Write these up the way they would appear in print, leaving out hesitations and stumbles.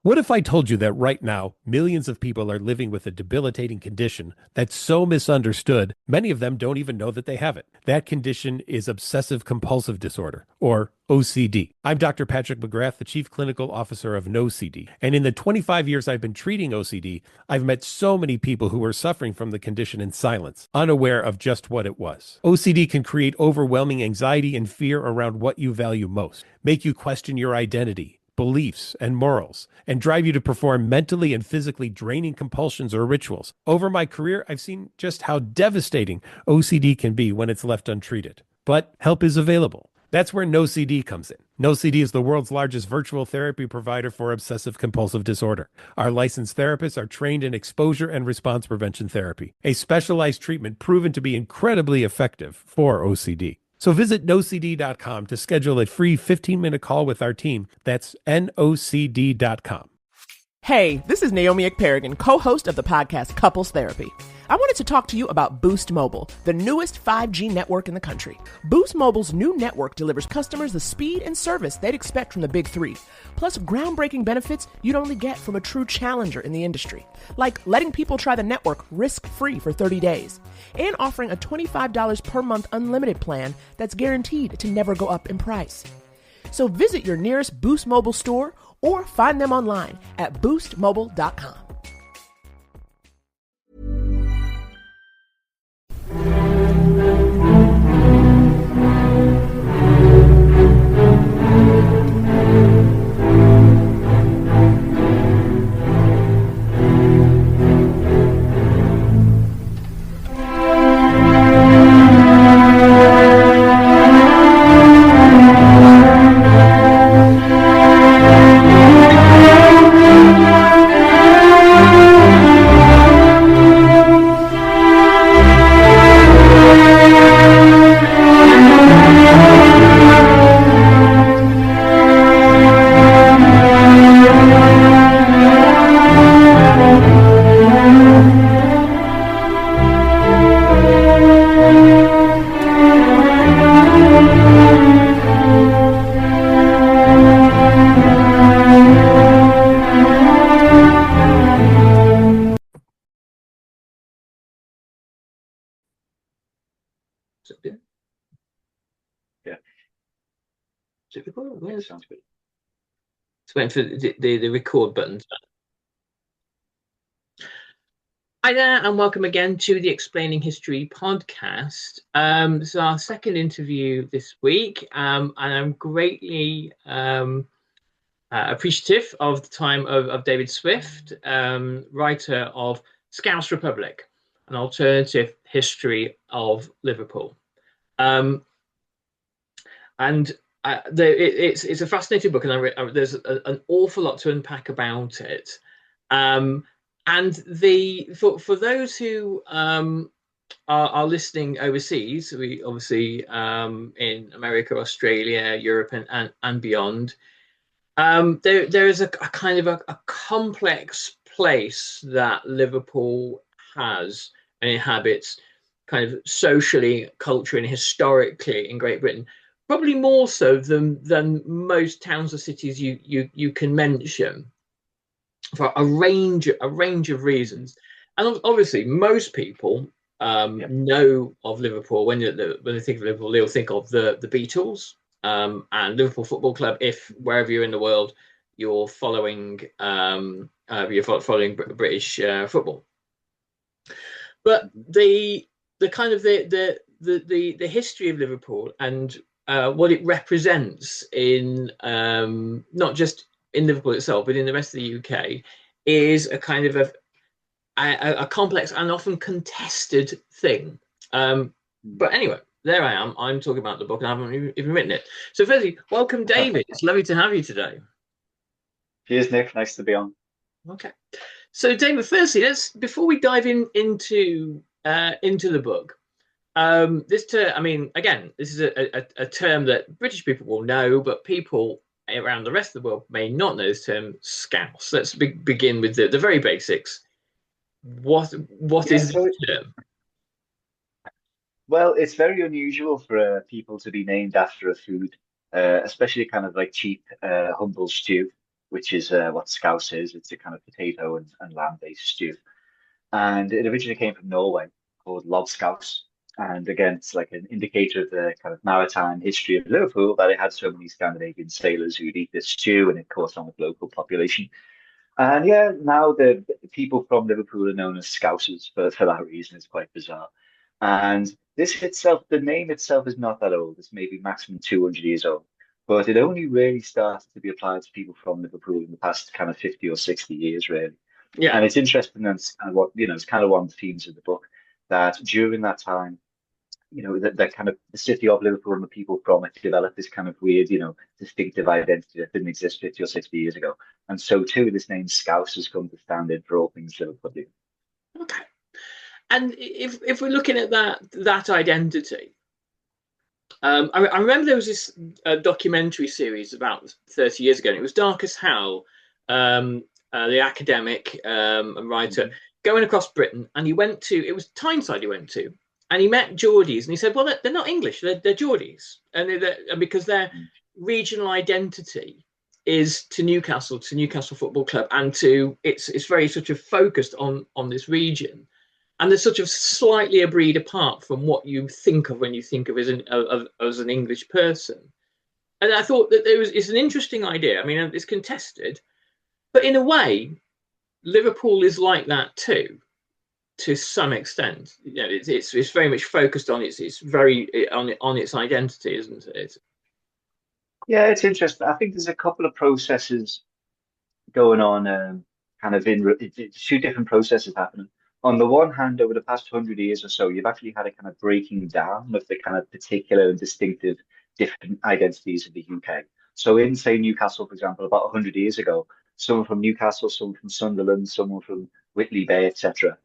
What if I told you that right now, millions of people are living with a debilitating condition that's so misunderstood, many of them don't even know that they have it? That condition is obsessive compulsive disorder, or OCD. I'm Dr. Patrick McGrath, the Chief Clinical Officer of NoCD. And in the 25 years I've been treating OCD, I've met so many people who were suffering from the condition in silence, unaware of just what it was. OCD can create overwhelming anxiety and fear around what you value most, make you question your identity, beliefs, and morals, and drive you to perform mentally and physically draining compulsions or rituals. Over my career, I've seen just how devastating OCD can be when it's left untreated. But help is available. That's where NoCD comes in. NoCD is the world's largest virtual therapy provider for obsessive compulsive disorder. Our licensed therapists are trained in exposure and response prevention therapy, a specialized treatment proven to be incredibly effective for OCD. So visit nocd.com to schedule a free 15-minute call with our team. That's nocd.com. Hey, this is Naomi Ekperigan, co-host of the podcast Couples Therapy. I wanted to talk to you about Boost Mobile, the newest 5G network in the country. Boost Mobile's new network delivers customers the speed and service they'd expect from the big three, plus groundbreaking benefits you'd only get from a true challenger in the industry, like letting people try the network risk-free for 30 days, and offering a $25 per month unlimited plan that's guaranteed to never go up in price. So visit your nearest Boost Mobile store or find them online at boostmobile.com. Yeah. Is it recording? Yeah, sounds good. Just waiting for the record button. Hi there, and welcome again to the Explaining History podcast. This is our second interview this week, and I'm greatly appreciative of the time of David Swift, writer of Scouse Republic, an alternative history of Liverpool. It's a fascinating book, and there's an awful lot to unpack about it. And for those who are listening overseas, we obviously in America, Australia, Europe, and beyond, there is a kind of a complex place that Liverpool has and inhabits, kind of socially, culturally, and historically in Great Britain. Probably more so than most towns or cities you can mention, for a range of reasons. And obviously, most people know of Liverpool. When they think of Liverpool, they'll think of the Beatles and Liverpool Football Club. If wherever you're in the world, you're following British football. But the kind of the history of Liverpool and what it represents in not just in Liverpool itself, but in the rest of the UK, is a kind of a complex and often contested thing. But anyway, there I am. I'm talking about the book, and I haven't even written it. So firstly, welcome, David. It's lovely to have you today. Cheers, Nick. Nice to be on. Okay. So, David, firstly, before we dive into the book. This term, I mean, again, this is a term that British people will know, but people around the rest of the world may not know this term, Scouse. Let's begin with the very basics. What is this term? Well, it's very unusual for people to be named after a food, especially kind of like cheap, humble stew, which is what Scouse is. It's a kind of potato and lamb-based stew. And it originally came from Norway, called lobscouse. And again, it's like an indicator of the kind of maritime history of Liverpool that it had so many Scandinavian sailors who'd eat this stew, and it caught on with local population. And yeah, now the people from Liverpool are known as Scousers for that reason. It's quite bizarre. And this itself, the name itself is not that old. It's maybe maximum 200 years old. But it only really started to be applied to people from Liverpool in the past kind of 50 or 60 years, really. Yeah. And it's interesting, and it's kind of what, it's kind of one of the themes of the book, that during that time, that kind of the city of Liverpool and the people from it developed this kind of weird, distinctive identity that didn't exist 50 or 60 years ago. And so too, this name Scouse has come to stand in for all things Liverpool. Okay. And if we're looking at that identity, I remember there was this documentary series about 30 years ago, and it was Darkest Hell, the academic and writer, going across Britain, and it was Tyneside he went to, and he met Geordies, and he said, well, they're not English, they're Geordies, and because their regional identity is to Newcastle Football Club, and it's very sort of focused on this region, and they're sort of slightly a breed apart from what you think of when you think of as an English person. And I thought that it's an interesting idea. I mean, it's contested, but in a way, Liverpool is like that too, to some extent. It's very much focused on it's very on its identity, isn't it? Yeah, it's interesting. I think there's a couple of processes going on, kind of it's two different processes happening. On the one hand, over the past 100 years or so, you've actually had a kind of breaking down of the kind of particular and distinctive different identities of the UK. So in, say, Newcastle, for example, about 100 years ago, someone from Newcastle, someone from Sunderland, someone from Whitley Bay, etc.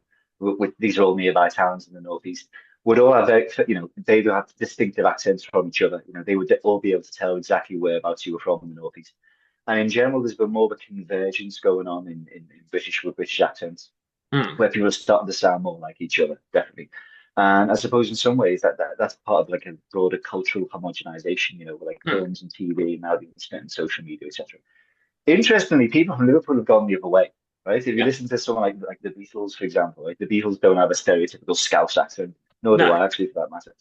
These are all nearby towns in the northeast. Would all have, they would have distinctive accents from each other. They would all be able to tell exactly whereabouts you were from in the northeast. And in general, there's been more of a convergence going on in British with British accents, where people are starting to sound more like each other, definitely. And I suppose in some ways that's part of like a broader cultural homogenization, with like films and TV and now the internet and social media, etc. Interestingly, people from Liverpool have gone the other way, right? If you listen to someone like the Beatles, for example, like the Beatles don't have a stereotypical Scouse accent, nor do I actually, for that matter.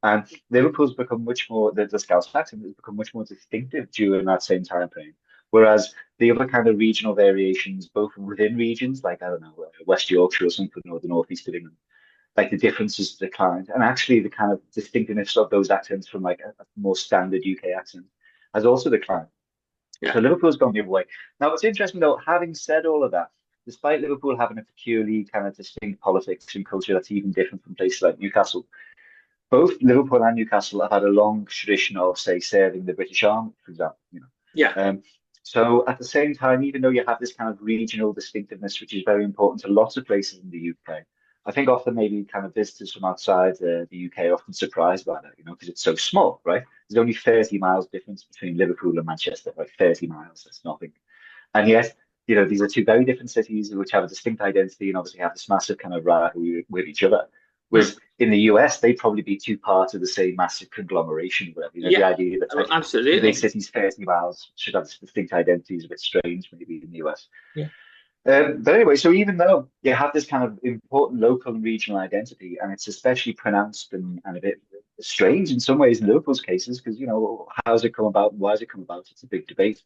And Liverpool's become much more, the Scouse accent has become much more distinctive during that same time frame. Whereas the other kind of regional variations, both within regions, like, I don't know, West Yorkshire or something, or the northeast of England, like the differences declined. And actually the kind of distinctiveness of those accents from like a more standard UK accent has also declined. Yeah. So Liverpool's gone the other way. Now, what's interesting though, having said all of that, despite Liverpool having a peculiarly kind of distinct politics and culture that's even different from places like Newcastle, both Liverpool and Newcastle have had a long tradition of, say, serving the British Army, for example. So at the same time, even though you have this kind of regional distinctiveness, which is very important to lots of places in the UK, I think often maybe kind of visitors from outside the UK are often surprised by that, because it's so small, right? There's only 30 miles difference between Liverpool and Manchester, like 30 miles, that's nothing. And yet, these are two very different cities which have a distinct identity and obviously have this massive kind of rivalry with each other. Whereas in the US, they'd probably be two parts of the same massive conglomeration. Whatever. The idea that absolutely big cities 30 miles should have distinct identities is a bit strange, maybe in the US. Yeah. But anyway, so even though you have this kind of important local and regional identity, and it's especially pronounced and a bit strange in some ways in Liverpool's cases, because, how's it come about and why has it come about? It's a big debate.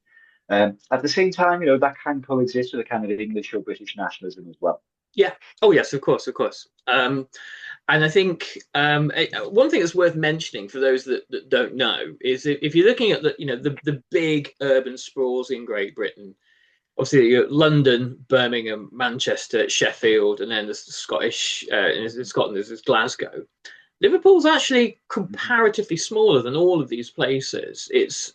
At the same time, that can coexist with a kind of English or British nationalism as well. Yeah. Oh, yes, of course. And I think one thing that's worth mentioning for those that don't know is if you're looking at the big urban sprawls in Great Britain, obviously you're London, Birmingham, Manchester, Sheffield, and then there's Scottish in Scotland there's Glasgow. Liverpool's actually comparatively smaller than all of these places. It's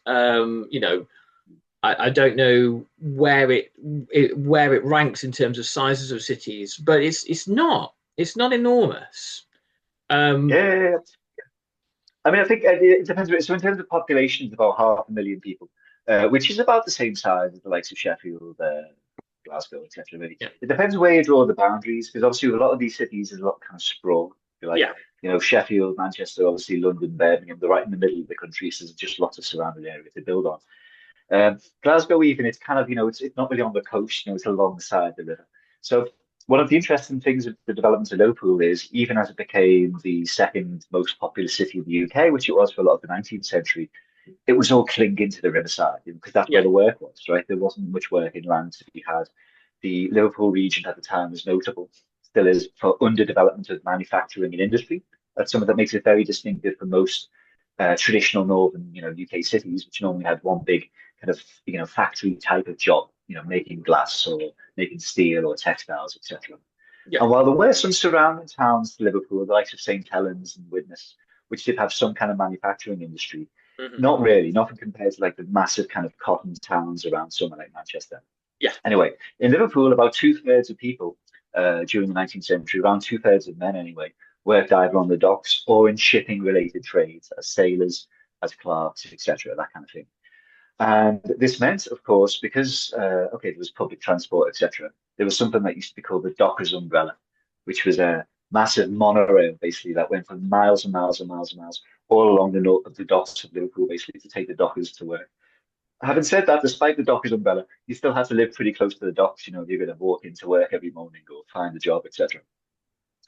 I don't know where it ranks in terms of sizes of cities, but it's not enormous. Yeah. I mean, I think it depends. So in terms of population, it's about 500,000 people, which is about the same size as the likes of Sheffield, Glasgow, etc. Really, it depends where you draw the boundaries, because obviously with a lot of these cities there's a lot of kind of sprawl. Sheffield, Manchester, obviously London, Birmingham, they're right in the middle of the country, so there's just lots of surrounding area to build on. Glasgow, even, it's kind of, it's not really on the coast, it's alongside the river. So one of the interesting things of the development of Liverpool is, even as it became the second most populous city in the UK, which it was for a lot of the 19th century, it was all clinging to the riverside because that's where Yeah. the work was, right? There wasn't much work inland to be had. The Liverpool region at the time was notable, still is, for underdevelopment of manufacturing and industry. That's something that makes it very distinctive from most traditional northern, UK cities, which normally had one big kind of, factory type of job, making glass or making steel or textiles, etc. Yeah. And while there were some surrounding towns to Liverpool, the likes of St. Helens and Widnes, which did have some kind of manufacturing industry, Hmm. not really, nothing compared to like the massive kind of cotton towns around somewhere like Manchester. Yeah. Anyway, in Liverpool, about two-thirds of people during the 19th century, around two-thirds of men anyway, worked either on the docks or in shipping-related trades as sailors, as clerks, etc., that kind of thing. And this meant, of course, because okay, there was public transport, etc., there was something that used to be called the Dockers umbrella, which was a massive monorail, basically, that went for miles and miles and miles and miles all along the north of the docks of Liverpool, basically, to take the dockers to work. Having said that, despite the Dockers umbrella, you still had to live pretty close to the docks. You're going to walk into work every morning or find a job, etc.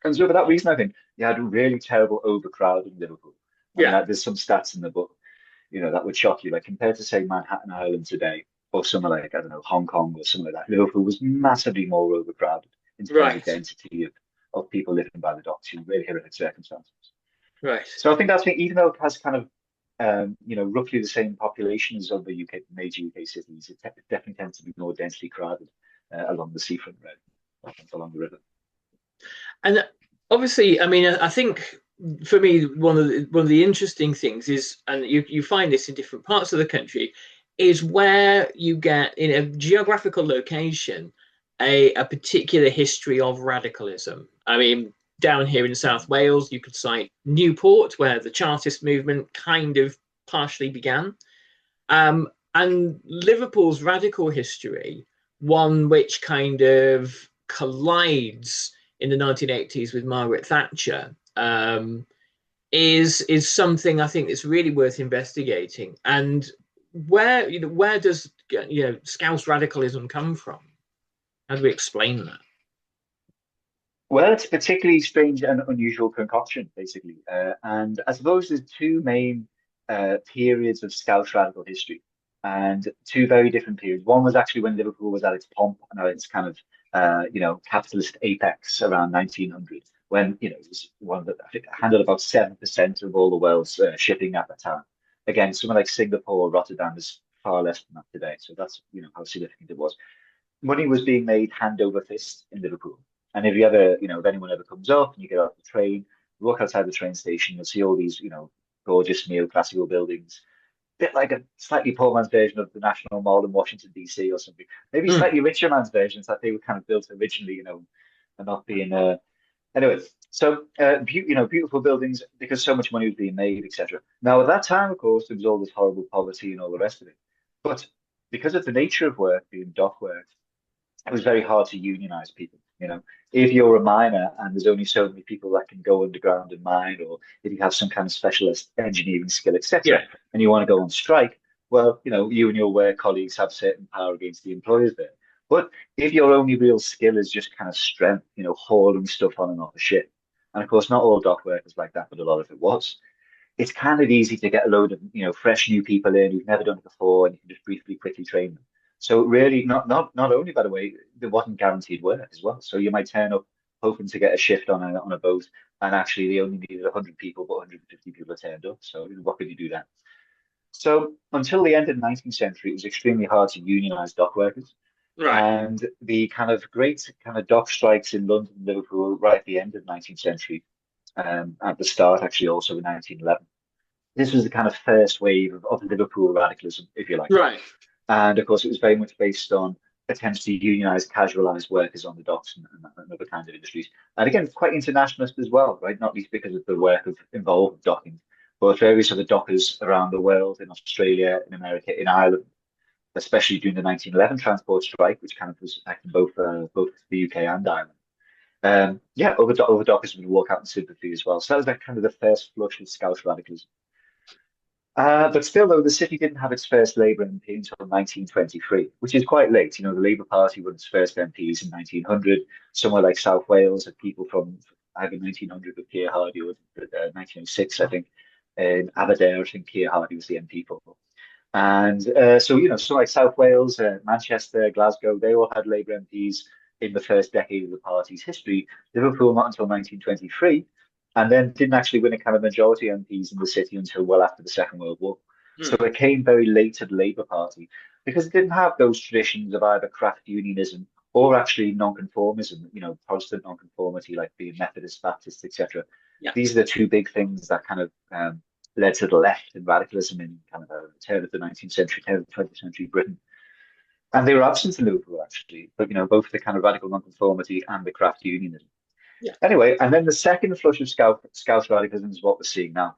And so for that reason, I think you had really terrible overcrowding in Liverpool. I mean, Yeah. there's some stats in the book, that would shock you. Like compared to say Manhattan Island today, or somewhere like, I don't know, Hong Kong or something like that, Liverpool was massively more overcrowded in terms of Right. density of people living by the docks, really horrific circumstances. Right. So I think that's even though it has kind of roughly the same population as other UK major UK cities, it definitely tends to be more densely crowded along the seafront road, along the river. And obviously, I mean, I think for me, one of the interesting things is, and you find this in different parts of the country, is where you get in a geographical location a particular history of radicalism. I mean, down here in South Wales, you could cite Newport, where the Chartist movement kind of partially began. And Liverpool's radical history, one which kind of collides in the 1980s with Margaret Thatcher, is something I think that's really worth investigating. And where does Scouse radicalism come from? How do we explain that? Well, it's a particularly strange and unusual concoction, basically. And I suppose there's two main periods of Scouse radical history, and two very different periods. One was actually when Liverpool was at its pomp and at its kind of, capitalist apex around 1900, when, it was one that I think handled about 7% of all the world's shipping at that time. Again, somewhere like Singapore or Rotterdam is far less than that today. So that's, how significant it was. Money was being made hand over fist in Liverpool. And if you ever, if anyone ever comes up and you get off the train, you walk outside the train station, you'll see all these, gorgeous neoclassical buildings, a bit like a slightly poor man's version of the National Mall in Washington, D.C. or something. Maybe Mm. slightly richer man's versions that they were kind of built originally, and not being anyway. So beautiful buildings because so much money was being made, etc. Now at that time, of course, there was all this horrible poverty and all the rest of it. But because of the nature of work being dock work, it was very hard to unionize people. If you're a miner and there's only so many people that can go underground and mine, or if you have some kind of specialist engineering skill, etc., Yeah. and you want to go on strike, well, you and your work colleagues have certain power against the employers there. But if your only real skill is just kind of strength, hauling stuff on and off a ship, and of course, not all dock workers like that, but a lot of it was. It's kind of easy to get a load of fresh new people in who've never done it before, and you can just briefly, quickly train them. So really, not only, by the way, there wasn't guaranteed work as well. So you might turn up hoping to get a shift on a boat, and actually they only needed 100 people, but 150 people turned up. So what could you do then? So until the end of the 19th century, it was extremely hard to unionize dock workers. Right. And the kind of great kind of dock strikes in London and Liverpool right at the end of the 19th century, at the start actually also in 1911. This was the kind of first wave of Liverpool radicalism, if you like. Right. And of course, it was very much based on attempts to unionize casualized workers on the docks and other kinds of industries. And again, quite internationalist as well, right? Not least because of the work involved with docking, but various other dockers around the world, in Australia, in America, in Ireland, especially during the 1911 transport strike, which kind of was affecting both the UK and Ireland. Other dockers would walk out in sympathy as well. So that was like kind of the first flush of Scouse radicalism. But still, though, the city didn't have its first Labour MP until 1923, which is quite late. You know, the Labour Party won its first MPs in 1900. Somewhere like South Wales had people from either 1900 with Keir Hardy or 1906, I think. In Aberdare, I think Keir Hardy was the MP for. And so, you know, so like South Wales, Manchester, Glasgow, they all had Labour MPs in the first decade of the party's history. Liverpool not until 1923, and then didn't actually win a kind of majority MPs in the city until well after the Second World War. So Hmm. it came very late to the Labour Party because it didn't have those traditions of either craft unionism or actually nonconformism, you know, Protestant nonconformity, like being Methodist, Baptist, etc. Yeah. These are the two big things that kind of led to the left and radicalism in kind of the turn of the 19th century, turn of the 20th century Britain. And they were absent in Liverpool, actually, but, you know, both the kind of radical nonconformity and the craft unionism. Yeah. Anyway, and then the second flush of Scouse radicalism is what we're seeing now.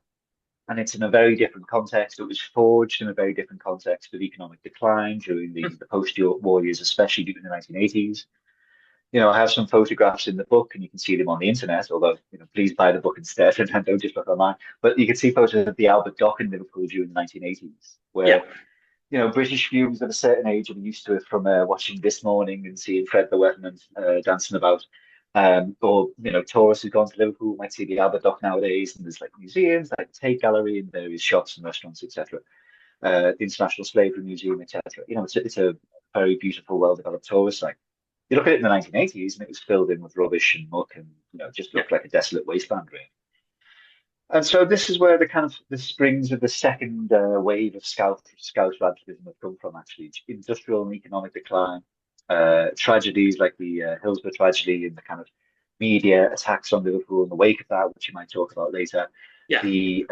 And it's in a very different context. It was forged in a very different context with economic decline during the post-war years, especially during the 1980s. You know, I have some photographs in the book, and you can see them on the internet. Although, you know, please buy the book instead, and don't just look online. But you can see photos of the Albert Dock in Liverpool during the 1980s, Yeah. where you know British viewers of a certain age are used to it from watching This Morning and seeing Fred the Weatherman dancing about. Or you know, tourists who've gone to Liverpool might see the Albert Dock nowadays, and there's like museums, like the Tate Gallery, and various shops and restaurants, etc. The International Slavery Museum, etc. You know, it's a very beautiful, well-developed tourist site. You look at it in the 1980s, and it was filled in with rubbish and muck, and you know, just Yeah. looked like a desolate wasteland, really. And so this is where the kind of the springs of the second wave of Scouse radicalism have come from, actually. Industrial and economic decline, tragedies like the Hillsborough tragedy and the kind of media attacks on Liverpool in the wake of that, which you might talk about later. Yeah. The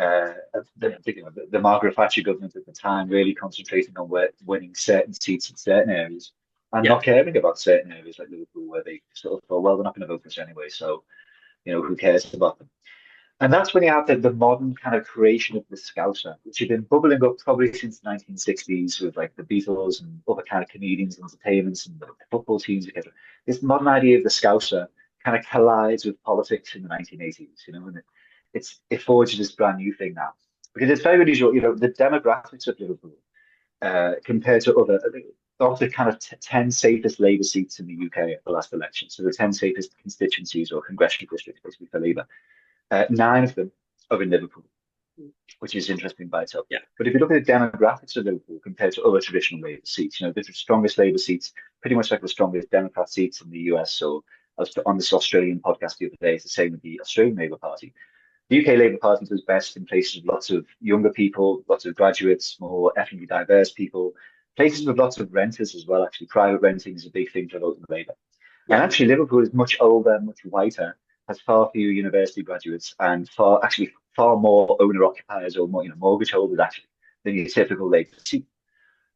Margaret Thatcher government at the time really concentrating on winning certain seats in certain areas and Yeah. not caring about certain areas like Liverpool, where they sort of thought, well, they're not going to vote for us anyway, so you know, who cares about them? And that's when you have the modern kind of creation of the Scouser, which had been bubbling up probably since the 1960s with like the Beatles and other kind of comedians and entertainments and the football teams, etc. This modern idea of the Scouser kind of collides with politics in the 1980s, you know, and it forges this brand new thing now. Because it's very unusual, you know, the demographics of Liverpool compared to of the kind of 10 safest Labour seats in the UK at the last election, so the 10 safest constituencies or congressional districts basically for Labour, 9 of them are in Liverpool, which is interesting by itself. Yeah. But if you look at the demographics of Liverpool compared to other traditional Labour seats, you know, the strongest Labour seats, pretty much like the strongest Democrat seats in the US. So I was on this Australian podcast the other day, it's the same with the Australian Labour Party. The UK Labour Party does best in places with lots of younger people, lots of graduates, more ethnically diverse people, places with lots of renters as well. Actually, private renting is a big thing for voting Labour. And Yeah. actually, Liverpool is much older, much whiter, has far fewer university graduates, and far more owner occupiers or more, you know, mortgage holders actually than your typical Labour seat.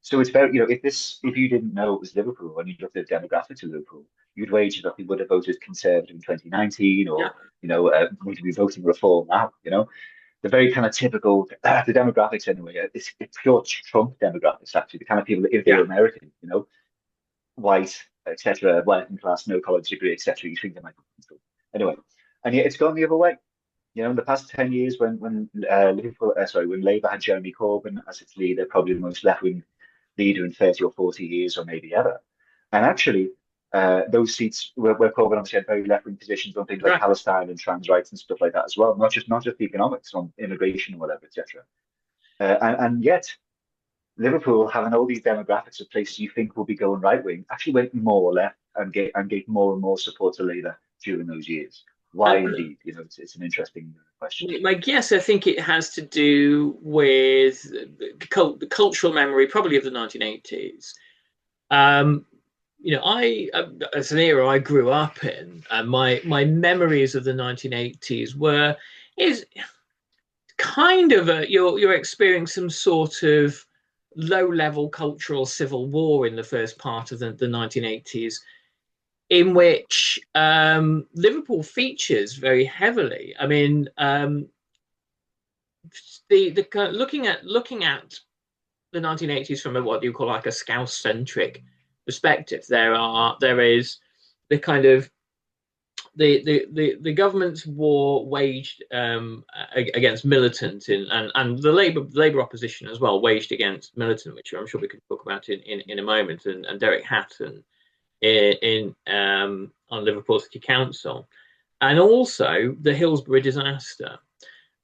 So it's very, you know, if you didn't know it was Liverpool and you looked at the demographics of Liverpool, you'd wager that they would have voted Conservative in 2019, or Yeah. you know, would be voting Reform now. You know, the very kind of typical the demographics anyway. It's pure Trump demographics actually. The kind of people that if they're Yeah. American, you know, white, etc., working class, no college degree, etc., you think they might be Trump. Anyway, and yet it's gone the other way. You know, in the past 10 years, when Labour had Jeremy Corbyn as its leader, probably the most left-wing leader in 30 or 40 years, or maybe ever. And actually, those seats where Corbyn obviously had very left-wing positions on things like Right. Palestine and trans rights and stuff like that as well, not just the economics on immigration or whatever, etc. And yet, Liverpool, having all these demographics of places you think will be going right wing, actually went more left and gave more and more support to Labour during those years. Why Um, indeed? You know, it's an interesting question. My guess, I think it has to do with the cultural memory, probably of the 1980s. You know, as an era I grew up in, my memories of the 1980s is kind of you're experiencing some sort of low-level cultural civil war in the first part of the 1980s, in which Liverpool features very heavily. I mean, looking at the 1980s from what you call like a Scouse-centric perspective, there is the kind of the government's war waged against militant and the Labour opposition as well waged against militant, which I'm sure we can talk about in a moment, and Derek Hatton in on Liverpool City Council, and also the Hillsborough disaster.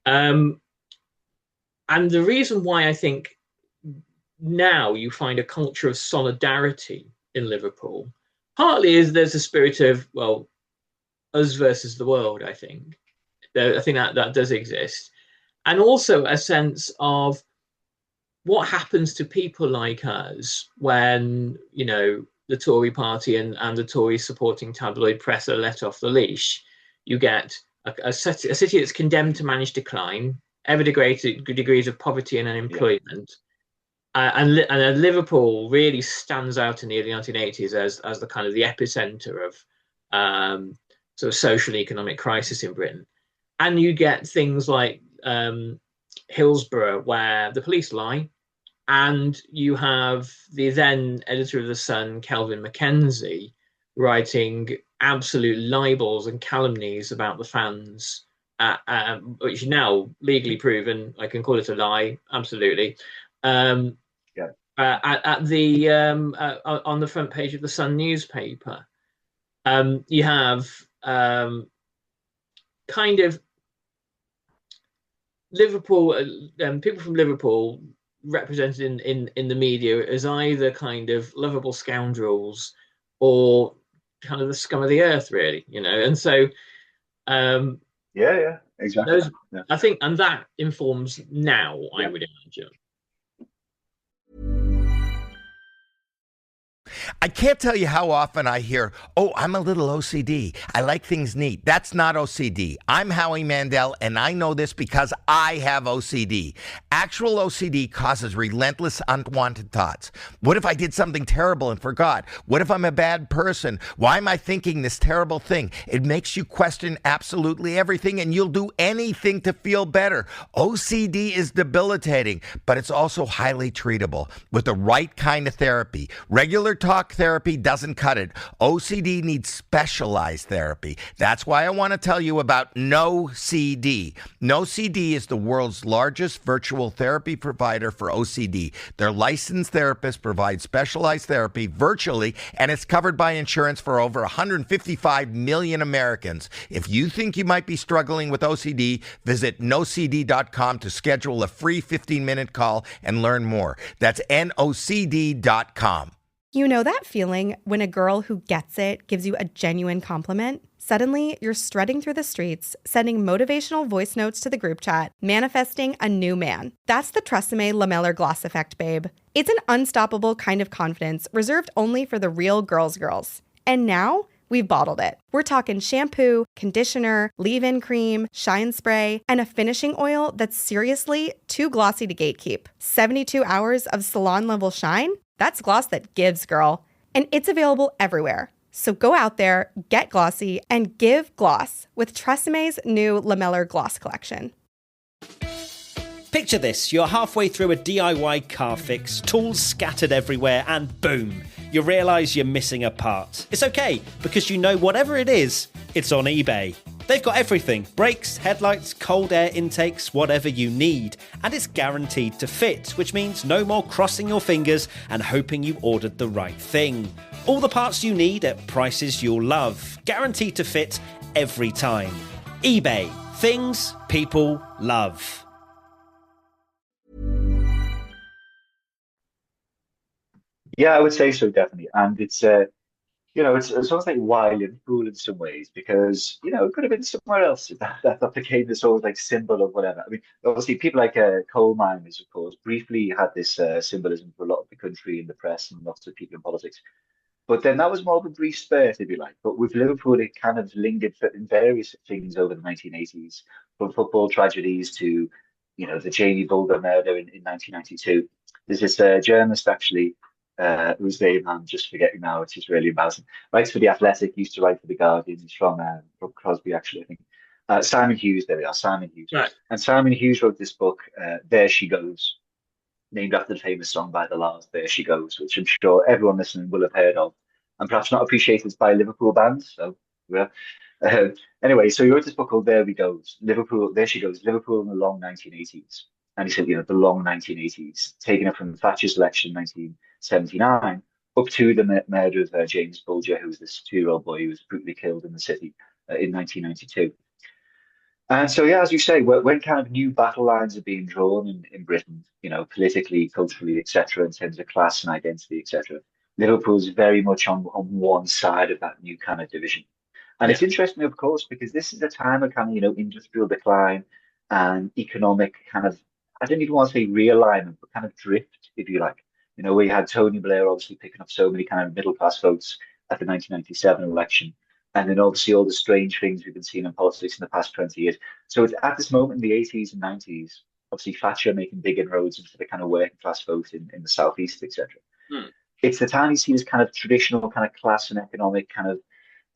And the reason why I think now you find a culture of solidarity in Liverpool, partly is there's a spirit of, well, us versus the world. I think that does exist, and also a sense of what happens to people like us when, you know, the Tory party and the Tory supporting tabloid press are let off the leash. You get a city that's condemned to manage decline, ever degrees of poverty and unemployment. And Liverpool really stands out in the early 1980s as the kind of the epicenter of sort of social and economic crisis in Britain. And you get things like Hillsborough, where the police lie, and you have the then editor of The Sun, Kelvin Mackenzie, writing absolute libels and calumnies about the fans, which is now legally proven. I can call it a lie, absolutely. At the on the front page of the Sun newspaper, you have kind of Liverpool, people from Liverpool represented in the media as either kind of lovable scoundrels or kind of the scum of the earth, really, you know. And so exactly. I think, and that informs now, I would imagine. I can't tell you how often I hear, oh, I'm a little OCD. I like things neat. That's not OCD. I'm Howie Mandel, and I know this because I have OCD. Actual OCD causes relentless, unwanted thoughts. What if I did something terrible and forgot? What if I'm a bad person? Why am I thinking this terrible thing? It makes you question absolutely everything, and you'll do anything to feel better. OCD is debilitating, but it's also highly treatable with the right kind of therapy. Regular talk therapy doesn't cut it. OCD needs specialized therapy. That's why I want to tell you about NoCD. NoCD is the world's largest virtual therapy provider for OCD. Their licensed therapists provide specialized therapy virtually, and it's covered by insurance for over 155 million Americans. If you think you might be struggling with OCD, visit nocd.com to schedule a free 15-minute call and learn more. That's nocd.com. You know that feeling when a girl who gets it gives you a genuine compliment? Suddenly, you're strutting through the streets, sending motivational voice notes to the group chat, manifesting a new man. That's the Tresemme Lamellar Gloss Effect, babe. It's an unstoppable kind of confidence reserved only for the real girls. And now, we've bottled it. We're talking shampoo, conditioner, leave-in cream, shine spray, and a finishing oil that's seriously too glossy to gatekeep. 72 hours of salon-level shine? That's gloss that gives, girl. And it's available everywhere. So go out there, get glossy, and give gloss with Tresemme's new Lamellar Gloss Collection. Picture this, you're halfway through a DIY car fix, tools scattered everywhere, and boom, you realise you're missing a part. It's okay, because you know whatever it is, it's on eBay. They've got everything, brakes, headlights, cold air intakes, whatever you need. And it's guaranteed to fit, which means no more crossing your fingers and hoping you ordered the right thing. All the parts you need at prices you'll love, guaranteed to fit every time. eBay, things people love. Yeah, I would say so, definitely. And it's it's almost like why Liverpool in some ways, because it could have been somewhere else that became this sort of like symbol of whatever. I mean, obviously people like coal miners, of course, briefly had this symbolism for a lot of the country and the press and lots of people in politics. But then that was more of a brief spurt, if you like. But with Liverpool, it kind of lingered in various things over the 1980s, from football tragedies to, the Jamie Bulger murder in 1992. There's this journalist, actually, whose name I'm just forgetting now, which is really embarrassing. Writes for The Athletic, used to write for The Guardian. He's from Crosby, actually, I think. Simon Hughes, there we are, Simon Hughes. Right. And Simon Hughes wrote this book, There She Goes, named after the famous song by the La's, There She Goes, which I'm sure everyone listening will have heard of, and perhaps not appreciated by Liverpool bands. So, yeah. Anyway, so he wrote this book called There We Goes, Liverpool, there she goes, Liverpool in the long 1980s. And he said, the long 1980s, taking it from Thatcher's election in 1979 up to the murder of James Bulger, who was this 2-year-old boy who was brutally killed in the city in 1992. And so, yeah, as you say, when kind of new battle lines are being drawn in Britain, politically, culturally, etc., in terms of class and identity, etc., Liverpool's very much on one side of that new kind of division. And Yeah. it's interesting, of course, because this is a time of kind of, industrial decline and economic kind of, I don't even want to say realignment, but kind of drift, if you like. Where you had Tony Blair obviously picking up so many kind of middle class votes at the 1997 election. And then obviously all the strange things we've been seeing in politics in the past 20 years. So it's at this moment in the 80s and 90s, obviously Thatcher making big inroads into the kind of working class vote in the southeast, etc. Hmm. It's the time you see this kind of traditional kind of class and economic kind of,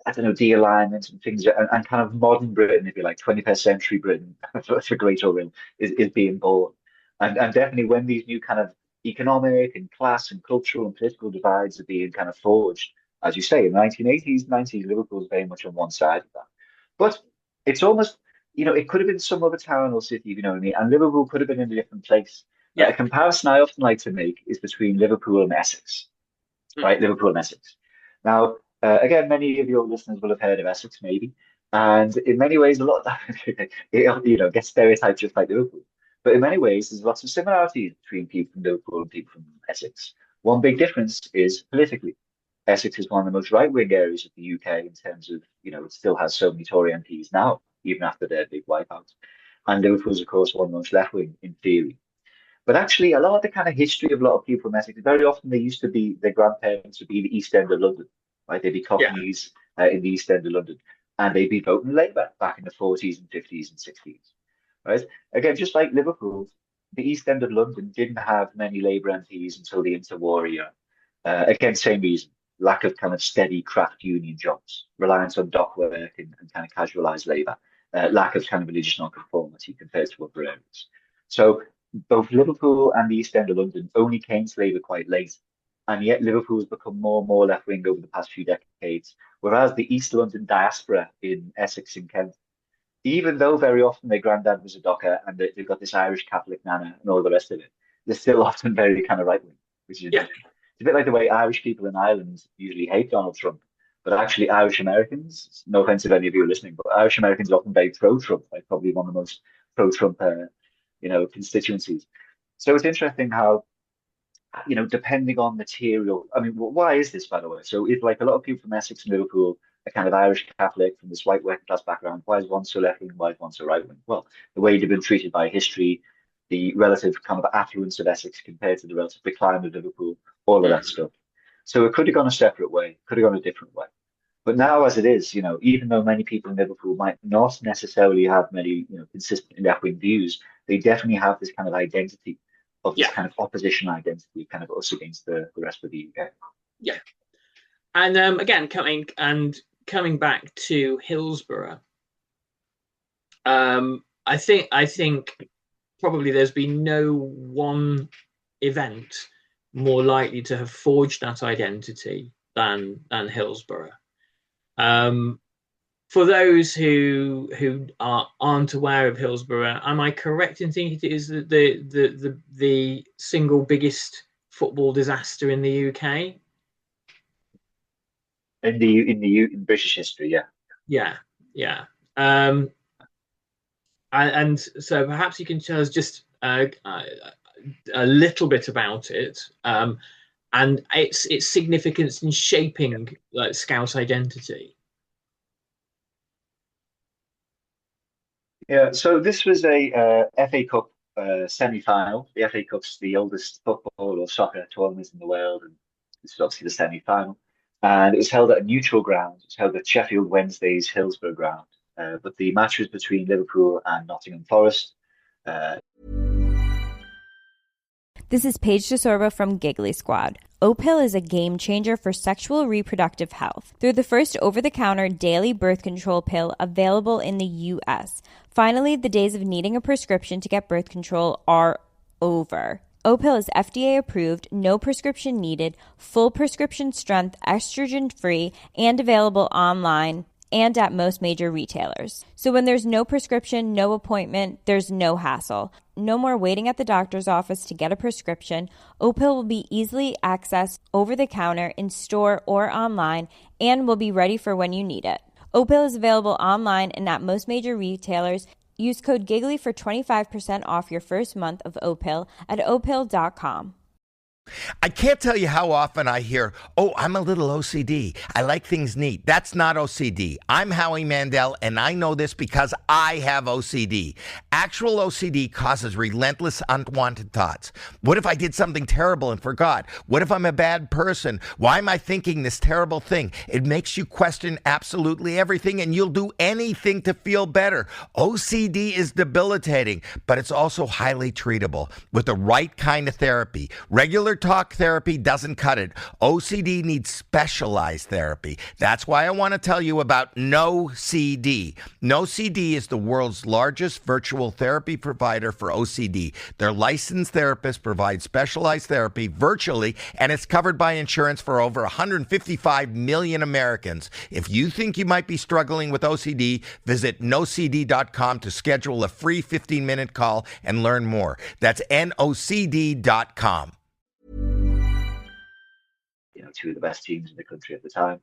I don't know, de-alignment and things, and kind of modern Britain, if you like, 21st century Britain, for great or ill, is being born. And definitely when these new kind of economic and class and cultural and political divides are being kind of forged, as you say, in the 1980s, 90s, Liverpool's very much on one side of that. But it's almost, it could have been some other town or city, if you know what I mean, and Liverpool could have been in a different place. Yeah. A comparison I often like to make is between Liverpool and Essex, right? Liverpool and Essex. Now, again, many of your listeners will have heard of Essex, maybe, and in many ways, a lot of that, gets stereotyped just like Liverpool. But in many ways, there's lots of similarities between people from Liverpool and people from Essex. One big difference is politically. Essex is one of the most right-wing areas of the UK in terms of, it still has so many Tory MPs now, even after their big wipeout. And Liverpool is, of course, one of the most left-wing in theory. But actually, a lot of the kind of history of a lot of people from Essex, very often they used to be, their grandparents would be the East End of London, right? They'd be Cockneys in the East End of London, and they'd be voting Labour back in the 40s and 50s and 60s, right? Again, just like Liverpool, the East End of London didn't have many Labour MPs until the interwar era. Again, same reason, lack of kind of steady craft union jobs, reliance on dock work and kind of casualised labour, lack of kind of religious non-conformity compared to other areas. So both Liverpool and the East End of London only came to Labour quite late, and yet Liverpool has become more and more left-wing over the past few decades, whereas the East London diaspora in Essex and Kent, even though very often their granddad was a docker and they've got this Irish Catholic nana and all the rest of it, they're still often very kind of right-wing, which is it's a bit like the way Irish people in Ireland usually hate Donald Trump, but actually Irish Americans, no offense if any of you are listening, but Irish Americans are often very pro-Trump, like probably one of the most pro-Trump, constituencies. So it's interesting how, depending on material, I mean, why is this, by the way? So if like a lot of people from Essex and Liverpool are kind of Irish Catholic from this white working class background, why is one so left-wing, why is one so right-wing? Well, the way they've been treated by history, the relative kind of affluence of Essex compared to the relative decline of Liverpool, all of that stuff. So it could have gone a separate way, could have gone a different way. But now, as it is, even though many people in Liverpool might not necessarily have many, consistent left-wing views, they definitely have this kind of identity of this kind of opposition identity, kind of us against the rest of the UK. Yeah, and again, coming back to Hillsborough, I think probably there's been no one event more likely to have forged that identity than Hillsborough. For those who aren't aware of Hillsborough, am I correct in thinking it is the single biggest football disaster in the UK? In British history, yeah. And so perhaps you can tell us just a little bit about it, and its significance in shaping like Scouse identity. Yeah, so this was a FA Cup semi-final. The FA Cup's the oldest football or soccer tournament in the world, and this is obviously the semi-final. And it was held at a neutral ground. It was held at Sheffield Wednesday's Hillsborough ground. But the match was between Liverpool and Nottingham Forest. This is Paige DeSorbo from Giggly Squad. Opill is a game changer for sexual reproductive health. They're the first over-the-counter daily birth control pill available in the U.S. Finally, the days of needing a prescription to get birth control are over. Opill is FDA approved, no prescription needed, full prescription strength, estrogen-free, and available online and at most major retailers. So when there's no prescription, no appointment, there's no hassle. No more waiting at the doctor's office to get a prescription. Opill will be easily accessed over the counter, in store, or online, and will be ready for when you need it. Opill is available online and at most major retailers. Use code GIGGLY for 25% off your first month of Opill at opill.com. I can't tell you how often I hear, oh, I'm a little OCD. I like things neat. That's not OCD. I'm Howie Mandel, and I know this because I have OCD. Actual OCD causes relentless, unwanted thoughts. What if I did something terrible and forgot? What if I'm a bad person? Why am I thinking this terrible thing? It makes you question absolutely everything, and you'll do anything to feel better. OCD is debilitating, but it's also highly treatable with the right kind of therapy. Regular talk therapy doesn't cut it. OCD needs specialized therapy. That's why I want to tell you about NoCD. NoCD is the world's largest virtual therapy provider for OCD. Their licensed therapists provide specialized therapy virtually, and it's covered by insurance for over 155 million Americans. If you think you might be struggling with OCD, visit nocd.com to schedule a free 15-minute call and learn more. That's nocd.com. Two of the best teams in the country at the time.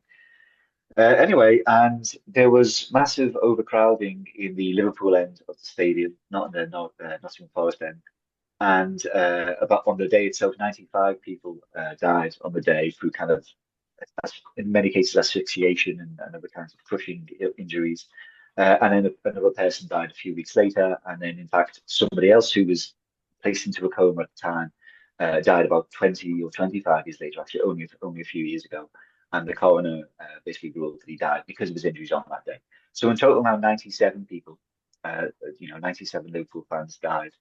Anyway, and there was massive overcrowding in the Liverpool end of the stadium, not in the Nottingham Forest end. And about on the day itself, 95 people died on the day through kind of, in many cases, asphyxiation and other kinds of crushing injuries. And then another person died a few weeks later. And then, in fact, somebody else who was placed into a coma at the time died about 20 or 25 years later, actually only a few years ago. And the coroner basically ruled that he died because of his injuries on that day. So in total now 97 people, 97 Liverpool fans died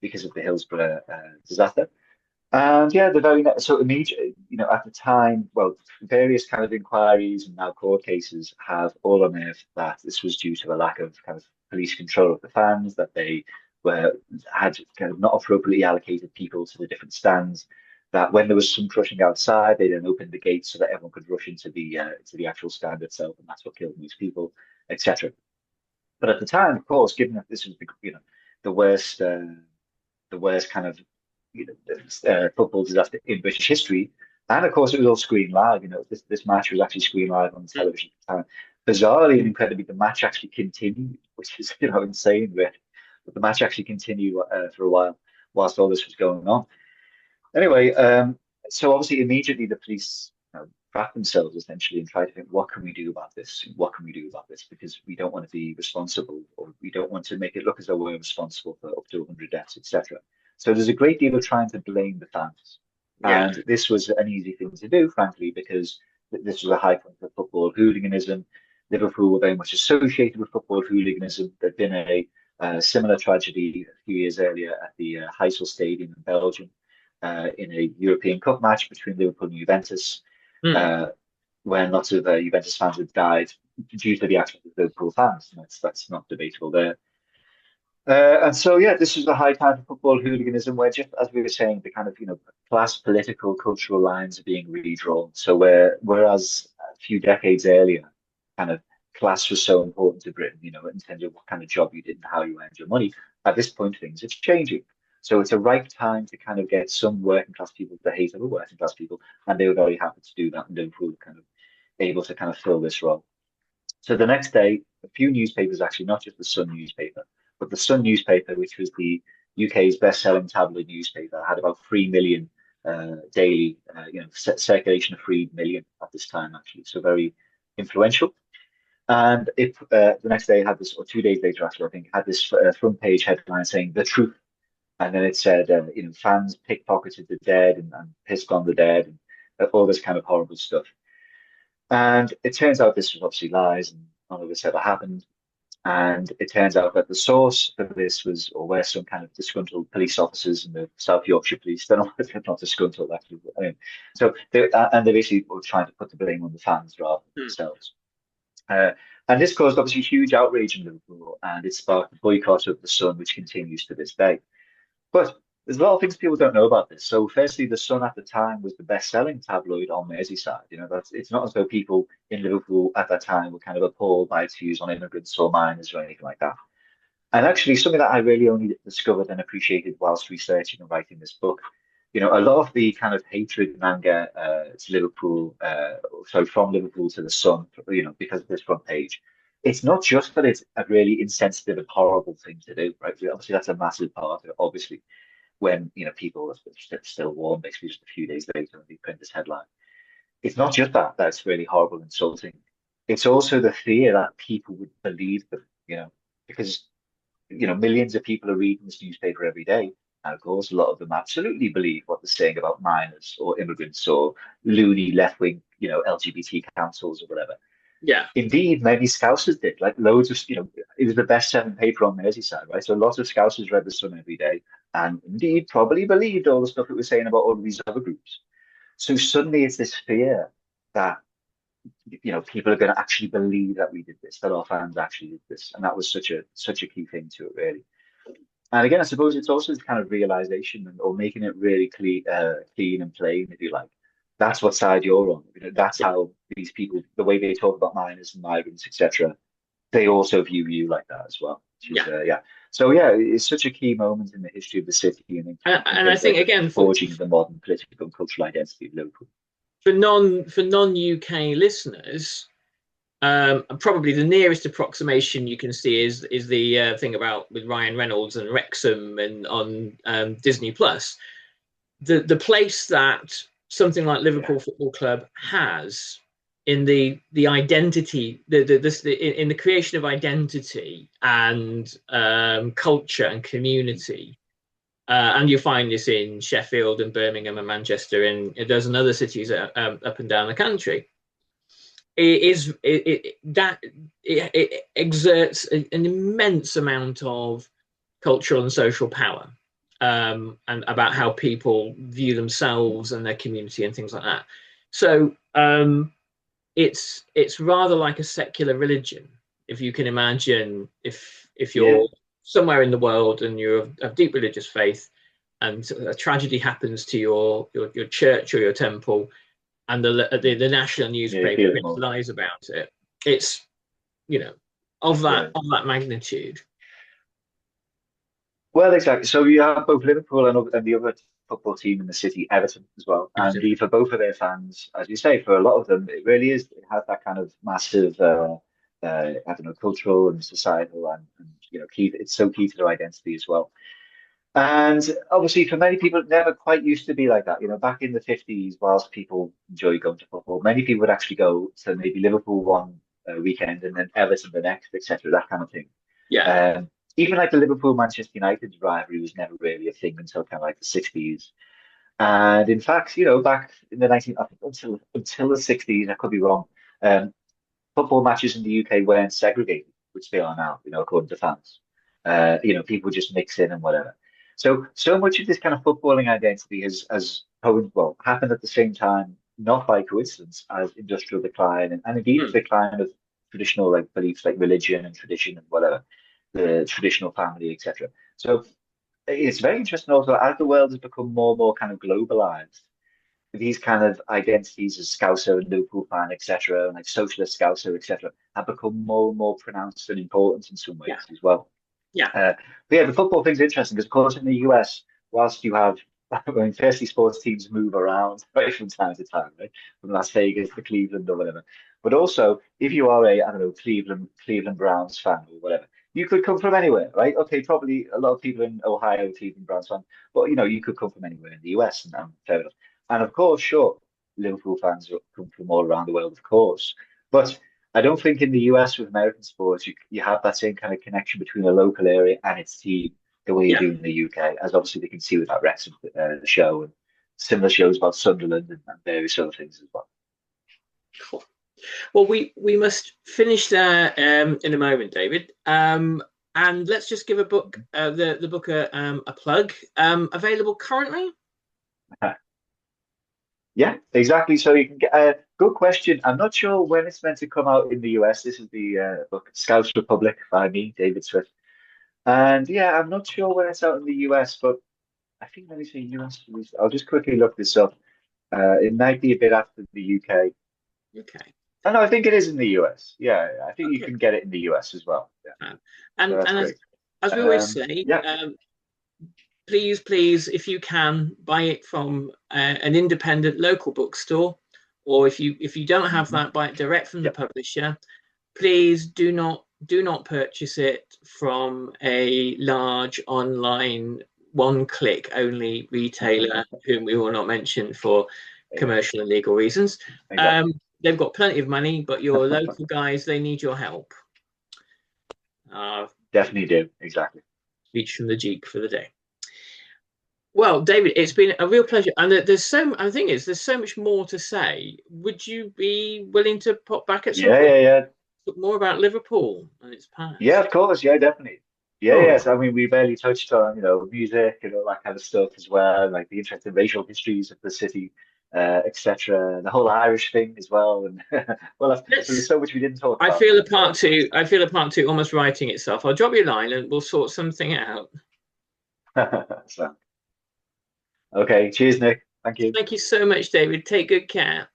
because of the Hillsborough disaster. And yeah, so immediately, at the time, well, various kind of inquiries and now court cases have all unearthed that this was due to a lack of kind of police control of the fans, that they had kind of not appropriately allocated people to the different stands, that when there was some crushing outside, they then opened the gates so that everyone could rush into the actual stand itself, and that's what killed most people, etc. But at the time, of course, given that this was the worst kind of football disaster in British history, and of course it was all screened live. This match was actually screened live on television at the time. Bizarrely and incredibly, the match actually continued, which is insane, really. But the match actually continued for a while whilst all this was going on. Anyway, so obviously immediately the police trapped themselves essentially and tried to think, what can we do about this? What can we do about this? Because we don't want to be responsible, or we don't want to make it look as though we're responsible for up to 100 deaths, etc. So there's a great deal of trying to blame the fans. Yeah. And this was an easy thing to do, frankly, because this was a high point of football hooliganism. Liverpool were very much associated with football hooliganism. There'd been a similar tragedy a few years earlier at the Heysel Stadium in Belgium in a European Cup match between Liverpool and Juventus, when lots of Juventus fans had died due to the actions of Liverpool fans. That's not debatable there. And so, yeah, this was the high time of football hooliganism, where, just as we were saying, the kind of class, political, cultural lines are being redrawn. So whereas a few decades earlier, kind of class was so important to Britain, in terms of what kind of job you did and how you earned your money. At this point, things are changing. So it's a right time to kind of get some working class people to hate other working class people, and they were very happy to do that, and Liverpool were kind of able to kind of fill this role. So the next day, a few newspapers, actually not just the Sun newspaper, but the Sun newspaper, which was the UK's best-selling tabloid newspaper, had about 3 million daily, circulation of 3 million at this time, actually. So very influential. And the next day had this, or 2 days later, actually, I think, had this front page headline saying "The Truth," and then it said, fans pickpocketed the dead and pissed on the dead, and all this kind of horrible stuff. And it turns out this was obviously lies, and none of this ever happened. And it turns out that the source for this were some kind of disgruntled police officers in the South Yorkshire Police. They're not disgruntled, actually. So they basically were trying to put the blame on the fans rather than themselves. And this caused obviously huge outrage in Liverpool, and it sparked a boycott of the Sun, which continues to this day. But There's a lot of things people don't know about this. So, firstly, the Sun at the time was the best-selling tabloid on Merseyside. It's not as though people in Liverpool at that time were kind of appalled by its views on immigrants or minors or anything like that. And actually, something that I really only discovered and appreciated whilst researching and writing this book, a lot of the kind of hatred and anger to Liverpool, from Liverpool to the Sun, because of this front page, it's not just that it's a really insensitive and horrible thing to do, right? Obviously, that's a massive part of it, obviously, when, people are still warm, basically just a few days later, when they print this headline. It's not just that that's really horrible, insulting. It's also the fear that people would believe them, because millions of people are reading this newspaper every day. And of course, a lot of them absolutely believe what they're saying about minors or immigrants or loony left-wing, LGBT councils or whatever. Yeah. Indeed, many Scousers did. Like loads of, it was the best-selling paper on Merseyside, right? So lots of Scousers read the Sun every day, and indeed probably believed all the stuff it was saying about all of these other groups. So suddenly it's this fear that people are going to actually believe that we did this, that our fans actually did this, and that was such a key thing to it, really. And again, I suppose it's also this kind of realization or making it really clean and plain, if you like. That's what side you're on. That's how these people, the way they talk about minors and migrants, etc., they also view you like that as well. So it's such a key moment in the history of the city, and I think again forging the modern political and cultural identity of Liverpool. For non-UK listeners, probably the nearest approximation you can see is the thing about with Ryan Reynolds and Wrexham and on Disney Plus. The place that something like Liverpool Football Club has in the identity, in the creation of identity and culture and community. And you find this in Sheffield and Birmingham and Manchester and a dozen other cities up and down the country. It exerts an immense amount of cultural and social power, and about how people view themselves and their community and things like that. So it's rather like a secular religion, if you can imagine. If you're somewhere in the world and you have deep religious faith, and a tragedy happens to your church or your temple, and the national newspaper lies about it, it's of that magnitude. Well, exactly. So you have both Liverpool and the other football team in the city, Everton, as well. And for both of their fans, as you say, for a lot of them, it really is. It has that kind of massive, cultural and societal, and key. It's so key to their identity as well. And obviously, for many people, it never quite used to be like that. Back in the 50s, whilst people enjoy going to football, many people would actually go to maybe Liverpool one weekend and then Everton the next, etc., that kind of thing. Yeah. Even like the Liverpool-Manchester United rivalry was never really a thing until kind of like the 60s. And in fact, back in the until the 60s, I could be wrong, football matches in the UK weren't segregated, which they are now, according to fans. People just mix in and whatever. So much of this kind of footballing identity has happened at the same time, not by coincidence, as industrial decline and indeed the decline of traditional beliefs like religion and tradition and whatever, the traditional family, etc. So it's very interesting also, as the world has become more and more kind of globalized, these kind of identities as Scouser and Liverpool fan, etc., and like socialist Scouser, etc., have become more and more pronounced and important in some ways as well. Yeah. The football thing's interesting because, of course, in the US, whilst you have, firstly, sports teams move around right from time to time, right, from Las Vegas to Cleveland or whatever. But also, if you are a Cleveland Browns fan or whatever, you could come from anywhere, right? Okay, probably a lot of people in Ohio, Cleveland Browns fan, but you could come from anywhere in the US, and fair enough. And of course, sure, Liverpool fans come from all around the world, of course, but I don't think in the US with American sports you have that same kind of connection between a local area and its team the way you do in the UK, as obviously they can see with that Wrexham show and similar shows about Sunderland and various other things as well. Cool. Well, we must finish there in a moment, David. And let's just give the book a plug. Available currently? Yeah, exactly. So you can get a good question. I'm not sure when it's meant to come out in the US. This is the book Scouse Republic by me, David Swift. And yeah, I'm not sure when it's out in the US, but I think, let me see, US. I'll just quickly look this up. It might be a bit after the UK. Okay. Oh, no, I think it is in the US. Yeah, I think you Okay. can get it in the US as well. Yeah, so that's And great. as we always say, Yeah, please, if you can, buy it from an independent local bookstore, or if you don't have that, buy it direct from the publisher. Please do not purchase it from a large online one-click only retailer, whom we will not mention for commercial and legal reasons. exactly. They've got plenty of money, but your local guys, they need your help. Definitely do. Exactly. Reach from the Jeep for the day. Well, David, it's been a real pleasure. And there's so much more to say. Would you be willing to pop back at some point? Yeah. Talk more about Liverpool and its past? Yeah, of course. Yeah, definitely. Yeah, Oh. yes. I mean, we barely touched on, music and all that kind of stuff as well, like the interesting racial histories of the city, etc. The whole Irish thing as well. And well, there's so much we didn't talk about. I feel a part two almost writing itself. I'll drop you a line and we'll sort something out. So, okay. Cheers, Nick. Thank you. Thank you so much, David. Take good care.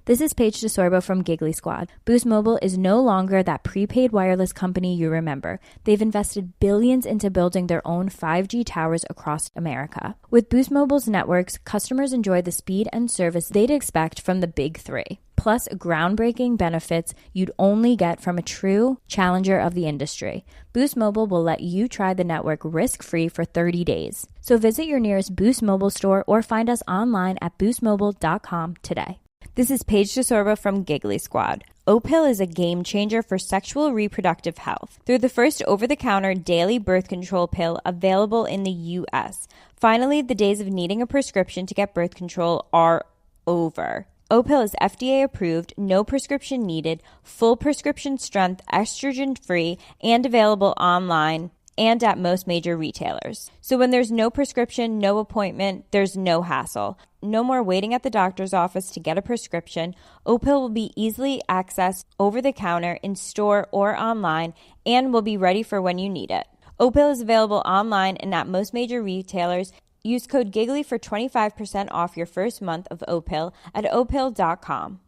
This is Paige DeSorbo from Giggly Squad. Boost Mobile is no longer that prepaid wireless company you remember. They've invested billions into building their own 5G towers across America. With Boost Mobile's networks, customers enjoy the speed and service they'd expect from the big three. Plus, groundbreaking benefits you'd only get from a true challenger of the industry. Boost Mobile will let you try the network risk-free for 30 days. So visit your nearest Boost Mobile store or find us online at boostmobile.com today. This is Paige DeSorbo from Giggly Squad. Opill is a game changer for sexual reproductive health. They're the first over-the-counter daily birth control pill available in the U.S. Finally, the days of needing a prescription to get birth control are over. Opill is FDA approved, no prescription needed, full prescription strength, estrogen-free, and available online and at most major retailers. So when there's no prescription, no appointment, there's no hassle. No more waiting at the doctor's office to get a prescription. Opill will be easily accessed over the counter, in store, or online, and will be ready for when you need it. Opill is available online and at most major retailers. Use code GIGGLY for 25% off your first month of Opill at opill.com.